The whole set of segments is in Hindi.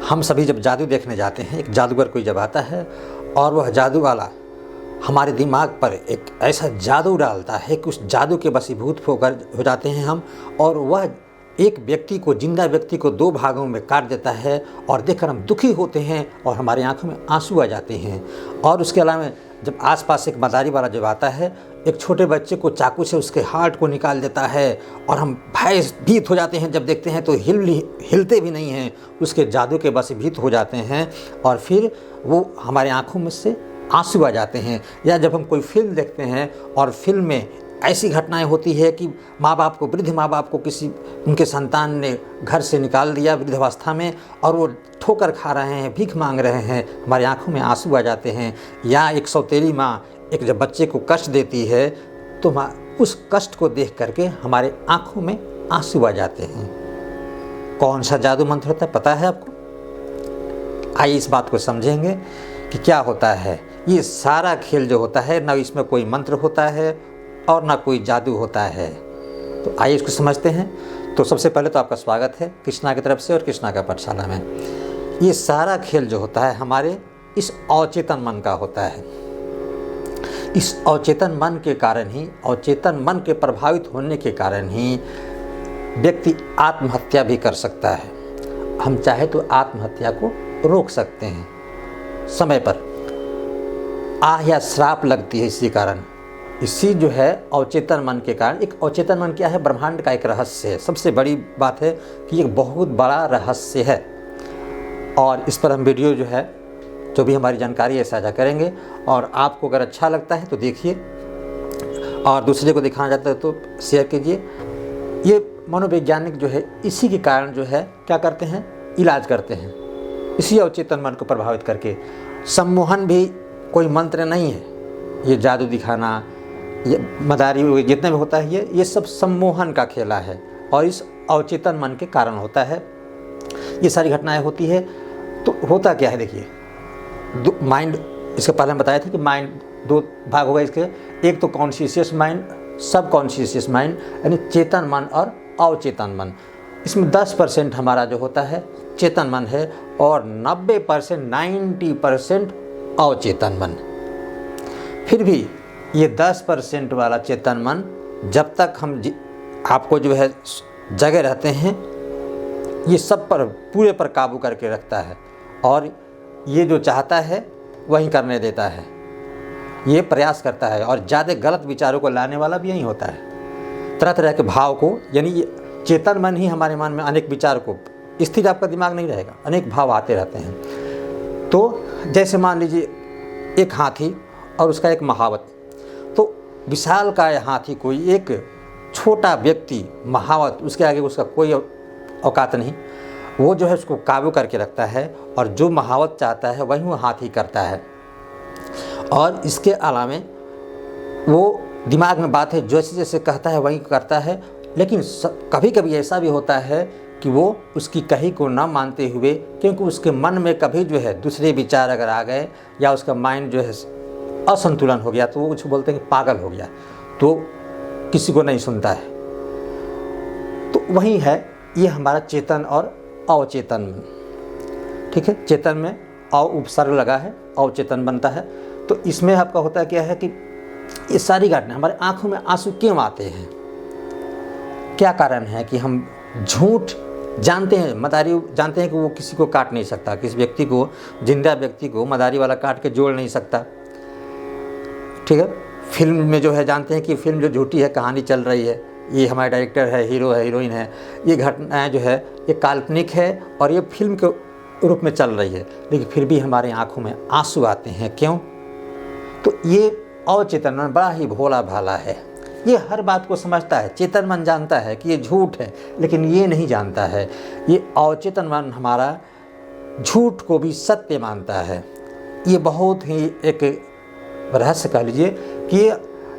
हम सभी जब जादू देखने जाते हैं, एक जादूगर कोई जब आता है और वह जादू वाला हमारे दिमाग पर एक ऐसा जादू डालता है कि उस जादू के वशीभूत होकर हो जाते हैं हम, और वह एक व्यक्ति को, जिंदा व्यक्ति को 2 भागों में काट देता है और देखकर हम दुखी होते हैं और हमारी आंखों में आंसू आ जाते हैं। और उसके अलावा जब आसपास एक मदारी वाला जब आता है, एक छोटे बच्चे को चाकू से उसके हार्ट को निकाल देता है और हम भयभीत हो जाते हैं। जब देखते हैं तो हिलते भी नहीं हैं, उसके जादू के वशीभूत हो जाते हैं और फिर वो हमारे आंखों में से आंसू आ जाते हैं। या जब हम कोई फिल्म देखते हैं और फिल्म में ऐसी घटनाएं होती है कि वृद्ध माँ बाप को किसी उनके संतान ने घर से निकाल दिया वृद्धावस्था में और वो ठोकर खा रहे हैं, भीख मांग रहे हैं, हमारी आंखों में आंसू आ जाते हैं। या एक सौतेली माँ एक जब बच्चे को कष्ट देती है तो उस कष्ट को देख करके हमारे आंखों में आंसू आ जाते हैं। कौन सा जादू मंत्र होता है पता है आपको? आइए इस बात को समझेंगे कि क्या होता है। ये सारा खेल जो होता है, ना इसमें कोई मंत्र होता है और ना कोई जादू होता है। तो आइए इसको समझते हैं। तो सबसे पहले तो आपका स्वागत है कृष्णा की तरफ से और कृष्णा का पाठशाला में। ये सारा खेल जो होता है हमारे इस अवचेतन मन का होता है। इस अवचेतन मन के कारण ही, अवचेतन मन के प्रभावित होने के कारण ही व्यक्ति आत्महत्या भी कर सकता है। हम चाहे तो आत्महत्या को रोक सकते हैं समय पर। आह या श्राप लगती है इसी कारण। इसी जो है अवचेतन मन के कारण। एक अवचेतन मन क्या है? ब्रह्मांड का एक रहस्य है। सबसे बड़ी बात है कि एक बहुत बड़ा रहस्य है और इस पर हम वीडियो जो है, जो भी हमारी जानकारी है साझा करेंगे। और आपको अगर अच्छा लगता है तो देखिए और दूसरे को दिखाना चाहते हैं तो शेयर कीजिए। ये मनोवैज्ञानिक जो है इसी के कारण जो है क्या करते हैं? इलाज करते हैं इसी अवचेतन मन को प्रभावित करके। सम्मोहन भी कोई मंत्र नहीं है। ये जादू दिखाना, ये मदारी, जितने भी होता है ये सब सम्मोहन का खेला है और इस अवचेतन मन के कारण होता है। ये सारी घटनाएं होती है। तो होता क्या है देखिए, माइंड, इसके पहले हम बताए थे कि माइंड 2 भाग होगा इसके। एक तो कॉन्शियस माइंड, सब कॉन्शियस माइंड, यानी चेतन मन और अवचेतन मन। इसमें 10% हमारा जो होता है चेतन मन है और 90%, 90% अवचेतन मन। फिर भी ये 10% वाला चेतन मन जब तक हम आपको जो है जगह रहते हैं, ये सब पर पूरे पर काबू करके रखता है और ये जो चाहता है वही करने देता है। ये प्रयास करता है और ज़्यादा गलत विचारों को लाने वाला भी यही होता है। तरह तरह के भाव को, यानी ये चेतन मन ही हमारे मन में अनेक विचार को, स्थिर आपका दिमाग नहीं रहेगा, अनेक भाव आते रहते हैं। तो जैसे मान लीजिए एक हाथी और उसका एक महावत। तो विशाल का हाथी कोई, एक छोटा व्यक्ति महावत, उसके आगे उसका कोई औकात नहीं। वो जो है उसको काबू करके रखता है और जो महावत चाहता है वही वो हाथी करता है। और इसके अलावा वो दिमाग में बात है, जैसे जैसे कहता है वही करता है। लेकिन कभी कभी ऐसा भी होता है कि वो उसकी कही को ना मानते हुए, क्योंकि उसके मन में कभी जो है दूसरे विचार अगर आ गए या उसका माइंड जो है असंतुलन हो गया, तो वो कुछ बोलते हैं कि पागल हो गया, तो किसी को नहीं सुनता है। तो वही है ये हमारा चेतन और अवचेतन मन। ठीक है, चेतन में अव उपसर्ग लगा है, अवचेतन बनता है। तो इसमें आपका होता क्या है कि ये सारी घटना, हमारे आंखों में आंसू क्यों आते हैं? क्या कारण है कि हम झूठ जानते हैं, मदारी जानते हैं कि वो किसी को काट नहीं सकता, किसी व्यक्ति को, जिंदा व्यक्ति को मदारी वाला काट के जोड़ नहीं सकता। ठीक है, फिल्म में जो है जानते हैं कि फिल्म जो झूठी है, कहानी चल रही है, ये हमारे डायरेक्टर है, हीरो है, हीरोइन है, ये घटनाएं जो है ये काल्पनिक है और ये फिल्म के रूप में चल रही है, लेकिन फिर भी हमारी आंखों में आंसू आते हैं। क्यों? तो ये अवचेतन मन बड़ा ही भोला भाला है। ये हर बात को समझता है। चेतन मन जानता है कि ये झूठ है, लेकिन ये नहीं जानता है। ये अवचेतन मन हमारा झूठ को भी सत्य मानता है। ये बहुत ही एक रहस्य कह लीजिए कि ये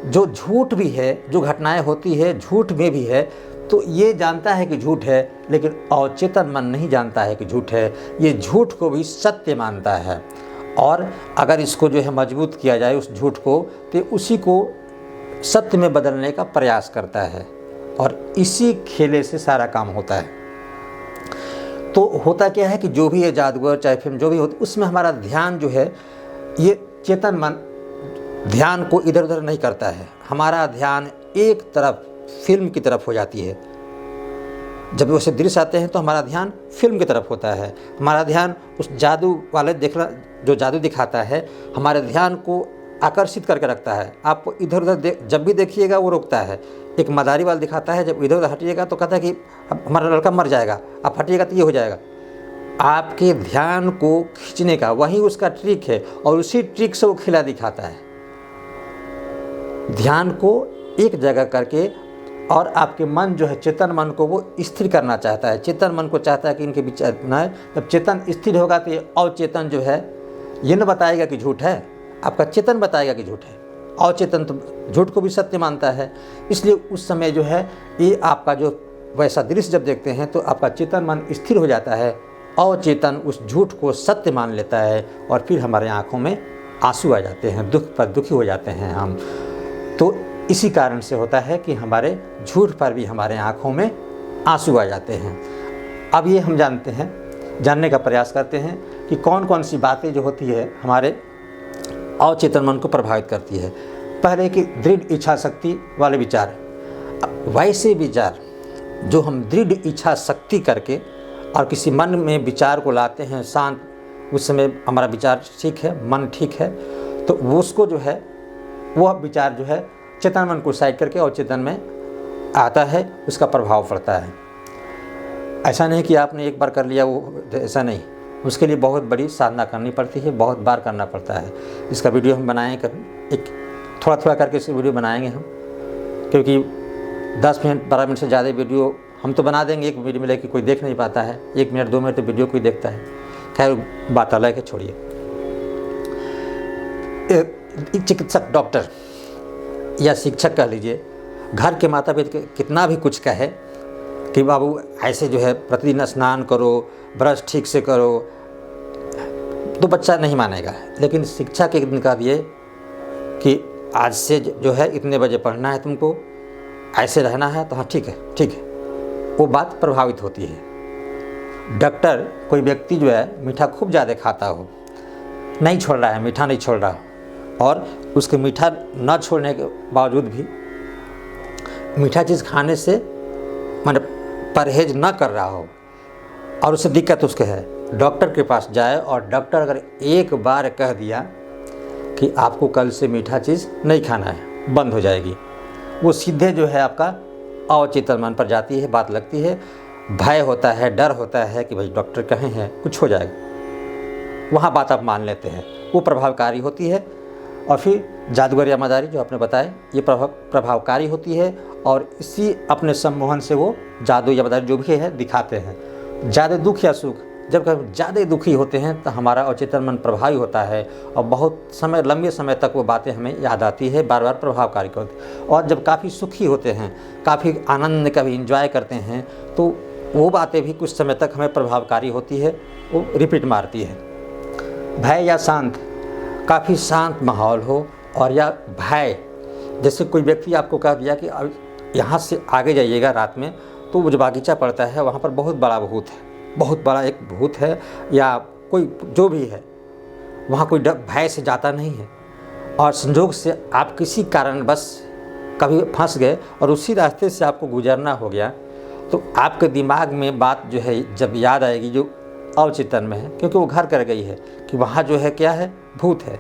जो झूठ भी है, जो घटनाएं होती है झूठ में भी है, तो ये जानता है कि झूठ है, लेकिन अवचेतन मन नहीं जानता है कि झूठ है। ये झूठ को भी सत्य मानता है और अगर इसको जो है मजबूत किया जाए उस झूठ को, तो उसी को सत्य में बदलने का प्रयास करता है और इसी खेले से सारा काम होता है। तो होता क्या है कि जो भी है जादूगर चाहे फिल्म जो भी होती उसमें हमारा ध्यान जो है ये चेतन मन ध्यान को इधर उधर नहीं करता है। हमारा ध्यान एक तरफ फिल्म की तरफ हो जाती है। जब वैसे दृश्य आते हैं तो हमारा ध्यान फिल्म की तरफ होता है। हमारा ध्यान उस जादू वाले देखना जो जादू दिखाता है हमारे ध्यान को आकर्षित करके रखता है। आप इधर उधर जब भी देखिएगा वो रोकता है। एक मदारी वाला दिखाता है, जब इधर उधर हटिएगा तो कहता है कि हमारा लड़का मर जाएगा, आप हटिएगा तो ये हो जाएगा। आपके ध्यान को खींचने का वही उसका ट्रिक है और उसी ट्रिक से वो खिला दिखाता है। ध्यान को एक जगह करके और आपके मन जो है चेतन मन को वो स्थिर करना चाहता है। चेतन मन को चाहता है कि इनके बीच न है। जब चेतन स्थिर होगा तो ये अवचेतन जो है ये न बताएगा कि झूठ है, आपका चेतन बताएगा कि झूठ है। अवचेतन तो झूठ को भी सत्य मानता है। इसलिए उस समय जो है ये आपका जो वैसा दृश्य जब देखते हैं तो आपका चेतन मन स्थिर हो जाता है। अवचेतन उस झूठ को सत्य मान लेता है और फिर हमारे आँखों में आंसू आ जाते हैं, दुख पर दुखी हो जाते हैं हम। तो इसी कारण से होता है कि हमारे झूठ पर भी हमारे आँखों में आंसू आ जाते हैं। अब ये हम जानने का प्रयास करते हैं कि कौन कौन सी बातें जो होती है हमारे अवचेतन मन को प्रभावित करती है। पहले कि दृढ़ इच्छा शक्ति वाले विचार। वैसे विचार जो हम दृढ़ इच्छा शक्ति करके और किसी मन में विचार को लाते हैं शांत, उस समय हमारा विचार ठीक है, मन ठीक है, तो वो उसको जो है वह विचार जो है चेतन मन को साइड करके और चेतन में आता है, उसका प्रभाव पड़ता है। ऐसा नहीं कि आपने एक बार कर लिया वो, ऐसा नहीं, उसके लिए बहुत बड़ी साधना करनी पड़ती है, बहुत बार करना पड़ता है। इसका वीडियो हम बनाएं कभी, एक थोड़ा थोड़ा करके इस वीडियो बनाएंगे हम, क्योंकि 10 मिनट 12 मिनट से ज़्यादा वीडियो हम तो बना देंगे एक वीडियो में, लेकिन कोई देख नहीं पाता है। 1 मिनट 2 मिनट तो वीडियो कोई देखता है। खैर बात अलग है, छोड़िए। चिकित्सक डॉक्टर या शिक्षक कह लीजिए, घर के माता पिता कितना भी कुछ कहे कि बाबू ऐसे जो है प्रतिदिन स्नान करो, ब्रश ठीक से करो, तो बच्चा नहीं मानेगा। लेकिन शिक्षा के दिन कह दिए कि आज से जो है इतने बजे पढ़ना है, तुमको ऐसे रहना है, तो हाँ ठीक है ठीक है, वो बात प्रभावित होती है। डॉक्टर कोई व्यक्ति जो है मीठा खूब ज़्यादा खाता हो, नहीं छोड़ रहा है, मीठा नहीं छोड़ रहा, और उसके मीठा न छोड़ने के बावजूद भी मीठा चीज़ खाने से माने परहेज न कर रहा हो और उससे दिक्कत उसके है, डॉक्टर के पास जाए और डॉक्टर अगर एक बार कह दिया कि आपको कल से मीठा चीज़ नहीं खाना है, बंद हो जाएगी, वो सीधे जो है आपका अवचेतन मन पर जाती है, बात लगती है। भय होता है, डर होता है कि भाई डॉक्टर कहे हैं कुछ हो जाएगा, वहाँ बात आप मान लेते हैं, वो प्रभावकारी होती है। और फिर जादूगर या मदारी जो आपने बताया ये प्रभावकारी होती है और इसी अपने सम्मोहन से वो जादू या मदारी जो भी है दिखाते हैं। ज़्यादा दुख या सुख, जब कभी ज़्यादा दुखी होते हैं तो हमारा अवचेतन मन प्रभावी होता है और बहुत समय लंबे समय तक वो बातें हमें याद आती है, बार बार प्रभावकारी होती है। और जब काफ़ी सुखी होते हैं, काफ़ी आनंद कभी इंजॉय करते हैं, तो वो बातें भी कुछ समय तक हमें प्रभावकारी होती है, वो रिपीट मारती है। भय या शांत, काफ़ी शांत माहौल हो और या भय, जैसे कोई व्यक्ति आपको कह दिया कि अब यहाँ से आगे जाइएगा रात में, तो वो जो बागीचा पड़ता है वहाँ पर बहुत बड़ा भूत है, बहुत बड़ा एक भूत है या कोई जो भी है, वहाँ कोई भय से जाता नहीं है और संजोग से आप किसी कारण बस कभी फंस गए और उसी रास्ते से आपको गुजरना हो गया, तो आपके दिमाग में बात जो है जब याद आएगी जो अवचेतन में है, क्योंकि वो घर कर गई है कि वहाँ जो है क्या है, भूत है।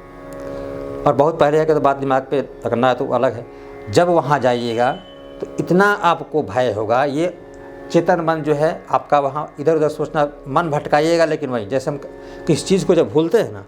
और बहुत पहले है कि तो बात दिमाग पे रखना है तो अलग है। जब वहाँ जाइएगा तो इतना आपको भय होगा, ये चेतन मन जो है आपका वहाँ इधर उधर सोचना मन भटकाइएगा, लेकिन वही जैसे हम किसी चीज़ को जब भूलते हैं ना,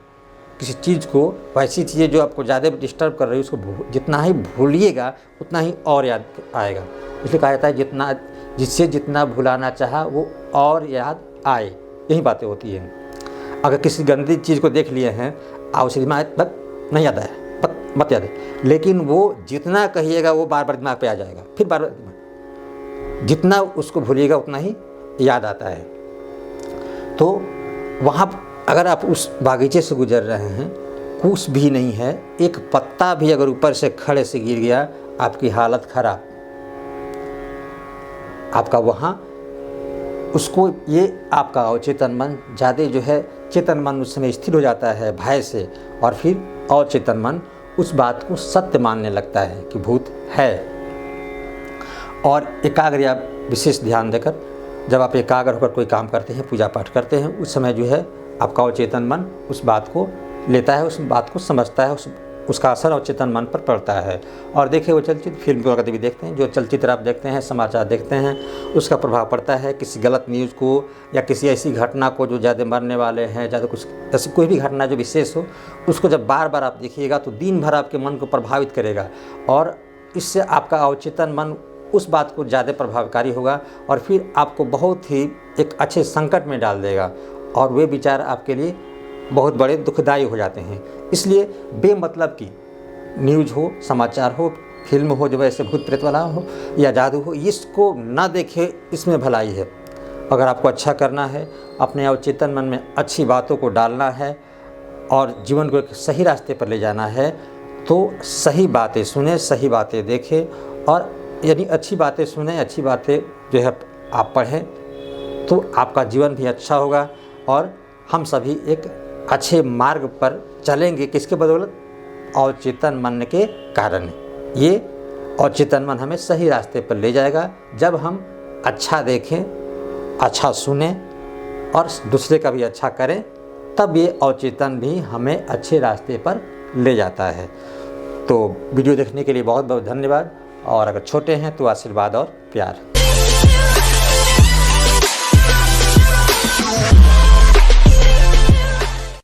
किसी चीज़ को, वैसी चीज़ें जो आपको ज़्यादा डिस्टर्ब कर रही है उसको जितना ही भूलिएगा उतना ही और याद आएगा। इसलिए कहा जाता है जिससे जितना भुलाना चाहा वो और याद आए, यही बातें होती हैं। अगर किसी गंदी चीज़ को देख लिए हैं और उसे दिमाग तक नहीं आता है, मत याद है, लेकिन वो जितना कहिएगा वो बार बार दिमाग पे आ जाएगा, फिर बार बार जितना उसको भूलिएगा उतना ही याद आता है। तो वहाँ अगर आप उस बागीचे से गुजर रहे हैं, कुछ भी नहीं है, एक पत्ता भी अगर ऊपर से खड़े से गिर गया, आपकी हालत खराब, आपका वहाँ उसको ये आपका अवचेतन मन ज़्यादा जो है, चेतन मन उस समय स्थिर हो जाता है भय से, और फिर अवचेतन मन उस बात को सत्य मानने लगता है कि भूत है। और एकाग्र या विशेष ध्यान देकर जब आप एकाग्र होकर कोई काम करते हैं, पूजा पाठ करते हैं, उस समय जो है आपका अवचेतन मन उस बात को लेता है, उस बात को समझता है, उसका असर अवचेतन मन पर पड़ता है। और देखिए वो चलचित्र फिल्म वगैरह भी देखते हैं, जो चलचित्र आप देखते हैं, समाचार देखते हैं, उसका प्रभाव पड़ता है। किसी गलत न्यूज़ को या किसी ऐसी घटना को जो ज़्यादा मरने वाले हैं, ज़्यादा कुछ ऐसी कोई भी घटना जो विशेष हो, उसको जब बार बार आप देखिएगा तो दिन भर आपके मन को प्रभावित करेगा, और इससे आपका अवचेतन मन उस बात को ज़्यादा प्रभावकारी होगा, और फिर आपको बहुत ही एक अच्छे संकट में डाल देगा, और वे विचार आपके लिए बहुत बड़े दुखदायी हो जाते हैं। इसलिए बेमतलब की न्यूज़ हो, समाचार हो, फिल्म हो, जो ऐसे भूत प्रेत वाला हो या जादू हो, इसको ना देखे, इसमें भलाई है। अगर आपको अच्छा करना है, अपने अवचेतन मन में अच्छी बातों को डालना है और जीवन को एक सही रास्ते पर ले जाना है, तो सही बातें सुने, सही बातें देखें, और यानी अच्छी बातें सुने, अच्छी बातें जो है आप पढ़ें, तो आपका जीवन भी अच्छा होगा, और हम सभी एक अच्छे मार्ग पर चलेंगे। किसके बदौलत? अवचेतन मन के कारण। ये अवचेतन मन हमें सही रास्ते पर ले जाएगा। जब हम अच्छा देखें, अच्छा सुने और दूसरे का भी अच्छा करें, तब ये अवचेतन भी हमें अच्छे रास्ते पर ले जाता है। तो वीडियो देखने के लिए बहुत बहुत धन्यवाद, और अगर छोटे हैं तो आशीर्वाद और प्यार।